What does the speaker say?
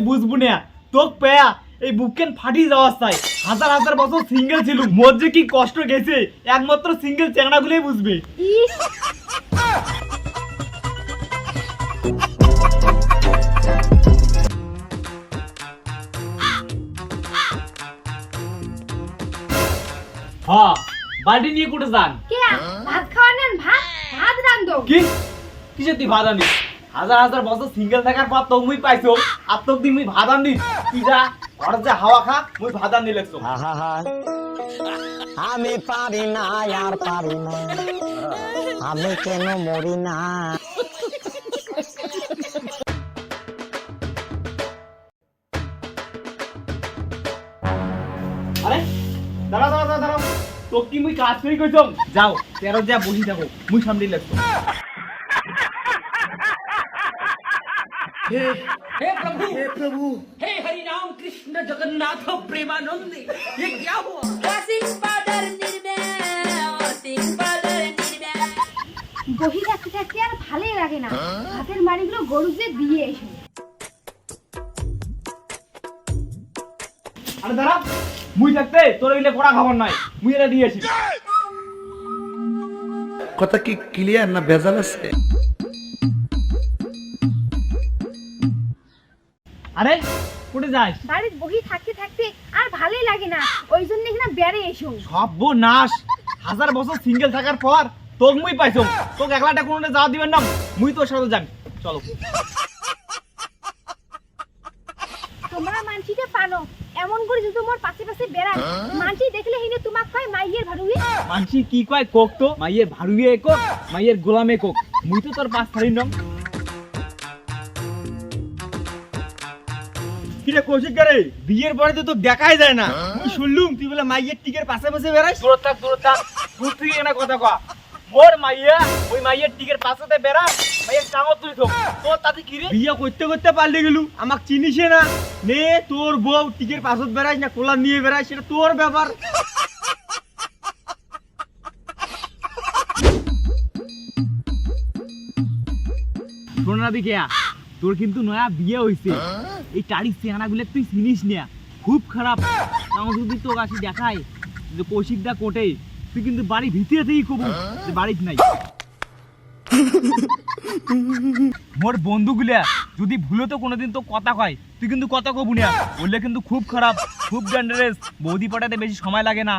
বুঝবুনে তোক পেয়া এই বুকেন ফাটি যাওয়ার চাই হাজার হাজার বছর সিঙ্গেল ছিল মোর যে কি কষ্ট গেছে একমাত্র সিঙ্গেল চ্যাংড়া গুলোই বুঝবে। হ্যাঁ বাড়ি নিয়ে কোটে যান ভাত খাওয়ানেন ভাত রান্ধো কি কিসে তুই ভাত আনিস হাজার হাজার বছর সিঙ্গেল থাকার পর তো মুই পাইছো আর তোক দিন মুই ভাত আনি তুই যা ঘর যে হাওয়া খা মুই ভাত আনি লেখছো। আমি পারি না আর পারি না আমি কেন মরি না। আরে দাঁড়াও দাঁড়াও দাঁড়াও তোক কি মুই কাজ করি কইছম যাও তেরো যা বসি থাকো মুই সামনে লেখছো। हे प्रभु हे हरि राम कृष्ण जगन्नाथ प्रेमानंद ये क्या हुआ? বহি থাকতে থাকতে আর ভালোই লাগে না হাতের মাড়িগুলো গরুকে দিয়ে এসো। আরে দাঁড়া মুই থাকতে তোর এলে কোড়া খবর নাই মুই এটা দিয়েছি। কথা কি ক্লিয়ার না ভেজাল আছে? আরে কোটে যাস বাড়িতে বহি থাকতে থাকতে আর ভালোই লাগে না ওই জন্য এখানে বেড়ে এসো। সর্বনাশ হাজার বছর সিঙ্গেল থাকার পর তোক মুই পাইছো তোক একলাটা কোনোটা যাওয়া দিবেন না মুই তোর সাথে যাবি চলো। তোমরা মানসিকে পানো এমন করে যদি তোমার পাশে পাশে বেড়ায় মানসি দেখলে হিনে তোমাক কয় মাইয়ের ভাড়ুই মানসি কি কয় কোক তো মাইয়ের ভাড়ুয়ে কোক মাইয়ের গোলামে কোক মুই তো তোর পাঁচ থারি নম। কিরে কৌশিক করে বিয়ের পরে তো দেখাই যায় না তুই শুনলুম তুই বলে মাইয়ের টিকের পাশে পাশে বেড়াস দূর থাক দূর থেকে একটা কথা কয়া মোর মাইয়া ওই মাইয়ের টিকের পাশে বেড়া মাইয়ের টাঙো তুই তো তোর তাতে কি রে বিয়ে করতে করতে পারলে গেলু আমাক চিনিসে না নে তোর বউ টিকের পাশে বেড়াস না কোলা নিয়ে বেড়াস সেটা তোর ব্যাপার। শোন না দিকে তোর কিন্তু নয়া বিয়ে হইছে এই টাড়ি চেহারা গুলো তুই চিনিস না খুব খারাপ আমার যদি তোর কাছে দেখায় যে কৌশিকদা কোটে তুই কিন্তু বাড়ি ভিতরে থেকেই কবু যে বাড়িতে নাই। মোর বন্ধুগুলা যদি ভুলে তো কোনোদিন তো কথা কয় তুই কিন্তু কথা কবু না বললে কিন্তু খুব খারাপ খুব ডেঞ্জারাস বৌদি পটাতে বেশি সময় লাগে না।